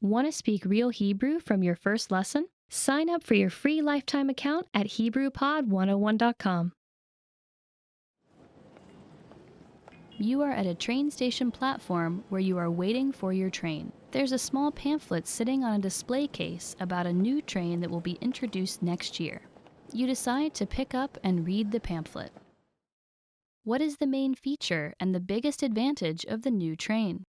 Want to speak real Hebrew from your first lesson? Sign up for your free lifetime account at HebrewPod101.com. You are at a train station platform where you are waiting for your train. There's a small pamphlet sitting on a display case about a new train that will be introduced next year. You decide to pick up and read the pamphlet. What is the main feature and the biggest advantage of the new train?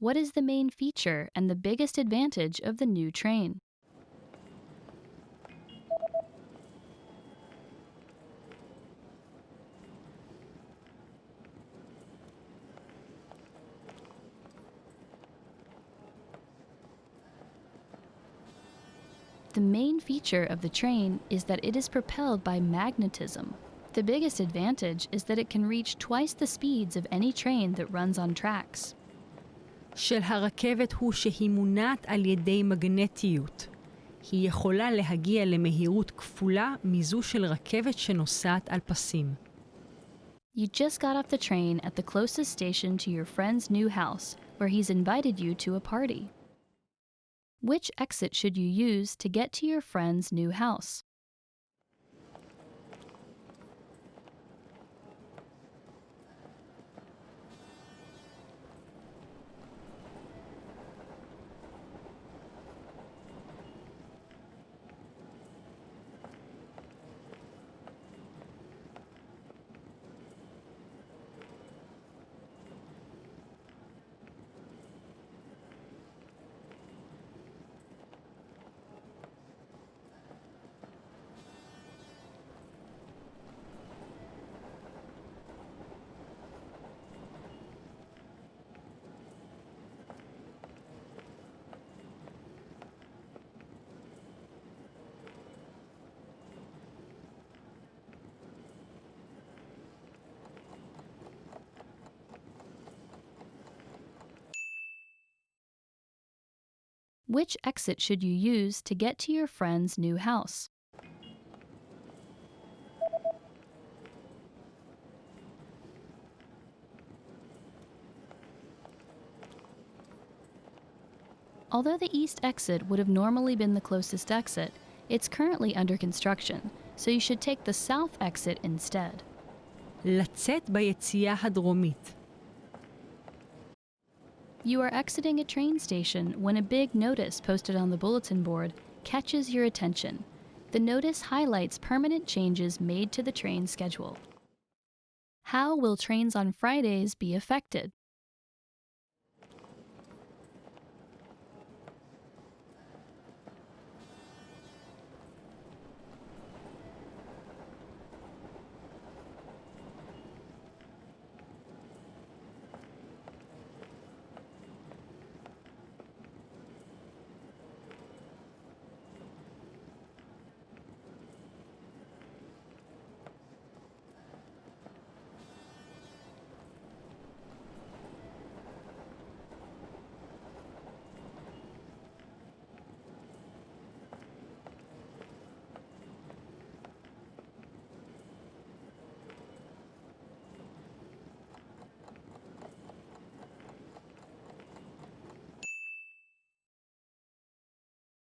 What is the main feature and the biggest advantage of the new train? The main feature of the train is that it is propelled by magnetism. The biggest advantage is that it can reach twice the speeds of any train that runs on tracks. של הרכבת הוא שהיא מונעת על ידי מגנטיות. היא יכולה להגיע למהירות כפולה מזו של רכבת שנוסעת על פסים. You just got off the train at the closest station to your friend's new house, where he's invited you to a party. Which exit should you use to get to your friend's new house? Which exit should you use to get to your friend's new house? Although the east exit would have normally been the closest exit, it's currently under construction, so you should take the south exit instead. לצאת ביציאה הדרומית. You are exiting a train station when a big notice posted on the bulletin board catches your attention. The notice highlights permanent changes made to the train schedule. How will trains on Fridays be affected?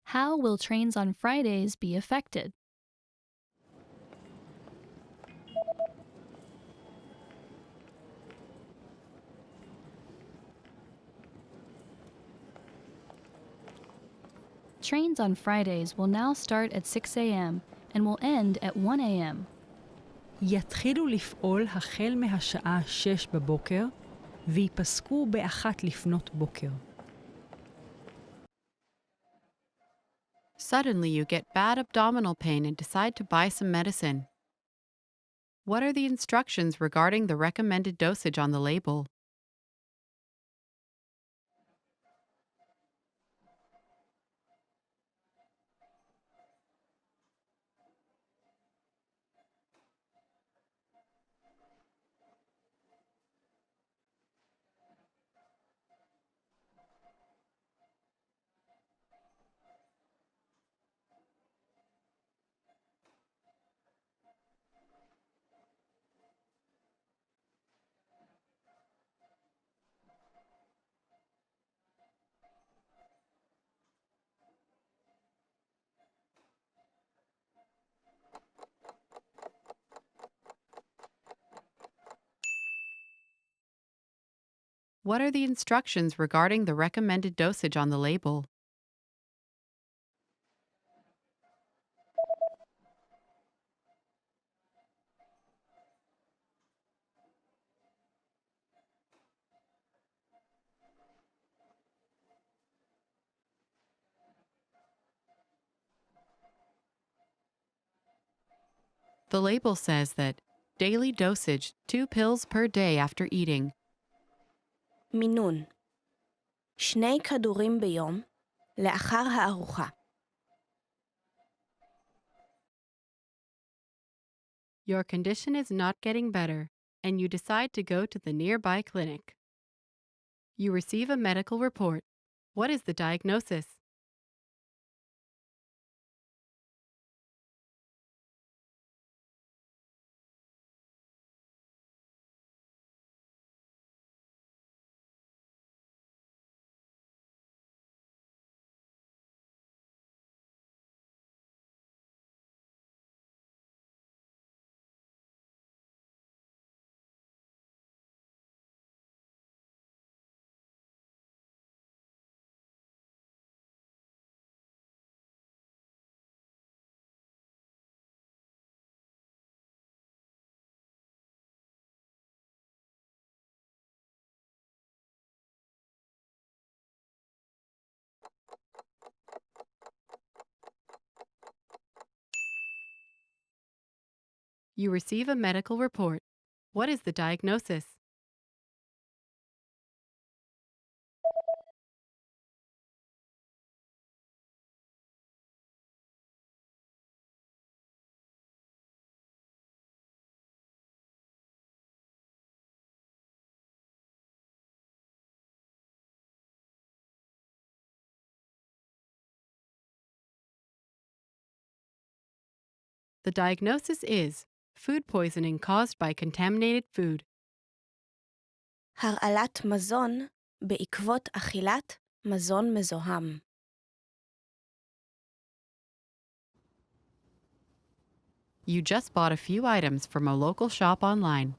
How will trains on Fridays be affected? Trains on Fridays will now start at 6 a.m. and will end at 1 a.m. יתחילו לפעול החל מהשעה 6 בבוקר ויפסקו באחת לפנות בוקר. Suddenly you get bad abdominal pain and decide to buy some medicine. What are the instructions regarding the recommended dosage on the label? What are the instructions regarding the recommended dosage on the label? The label says that daily dosage 2 pills per day after eating. מינון 2 כדורים ביום לאחר הארוחה. Your condition is not getting better, and you decide to go to the nearby clinic. You receive a medical report. What is the diagnosis? You receive a medical report. What is the diagnosis? The diagnosis is food poisoning caused by contaminated food. הרעלת מזון בעקבות אכילת מזון מזוהם. You just bought a few items from a local shop online.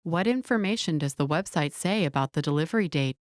What information does the website say about the delivery date?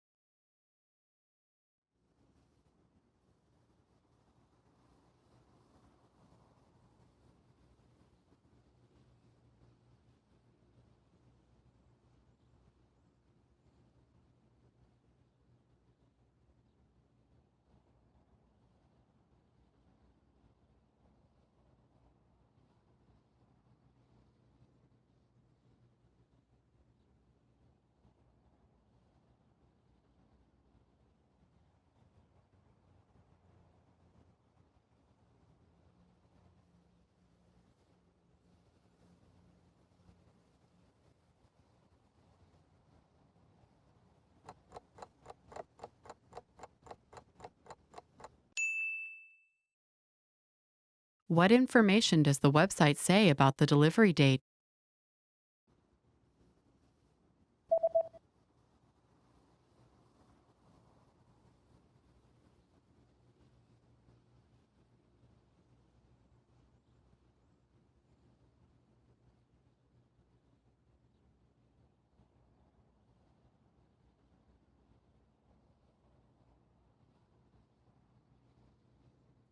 What information does the website say about the delivery date?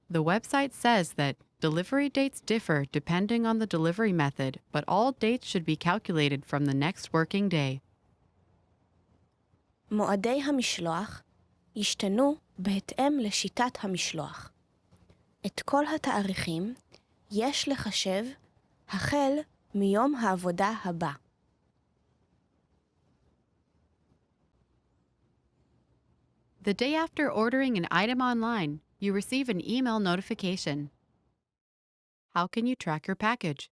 The website says that delivery dates differ depending on the delivery method, but all dates should be calculated from the next working day. מועדי המשלוח ישתנו בהתאם לשיטת המשלוח. את כל התאריכים יש לחשב החל מיום העבודה הבא. The day after ordering an item online, you receive an email notification. How can you track your package?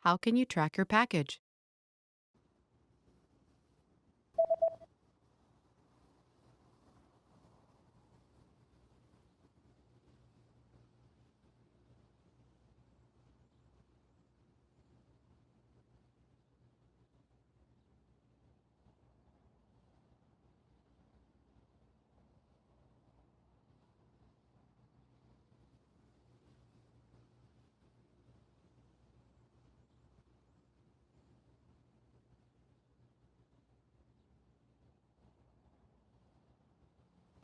How can you track your package?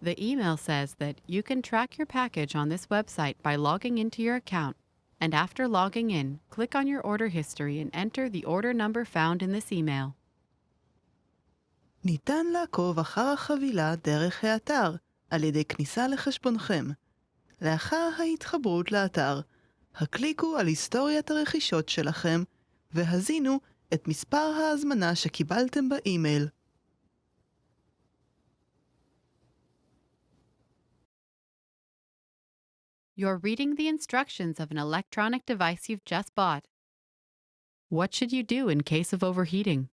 The email says that you can track your package on this website by logging into your account, and after logging in, click on your order history and enter the order number found in this email. ניתן לעקוב אחר החבילה דרך האתר על ידי כניסה לחשבונכם. לאחר ההתחברות לאתר, הקליקו על היסטוריית הרכישות שלכם והזינו את מספר ההזמנה שקיבלתם באימייל. You're reading the instructions of an electronic device you've just bought. What should you do in case of overheating?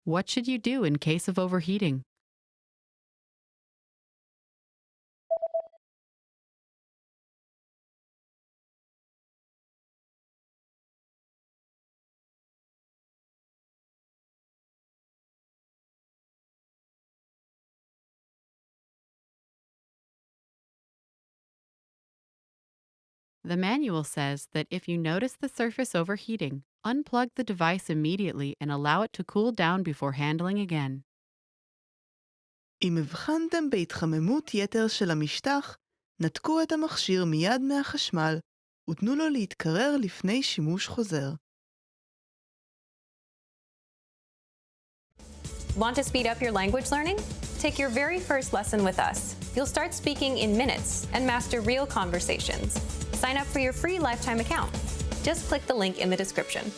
What should you do in case of overheating? The manual says that if you notice the surface overheating, unplug the device immediately and allow it to cool down before handling again. אם הבחנתם בהתחממות יתר של המשטח, נתקו את המכשיר מיד מהחשמל ותנו לו להתקרר לפני שימוש חוזר. Want to speed up your language learning? Take your very first lesson with us. You'll start speaking in minutes and master real conversations. Sign up for your free lifetime account. Just click the link in the description.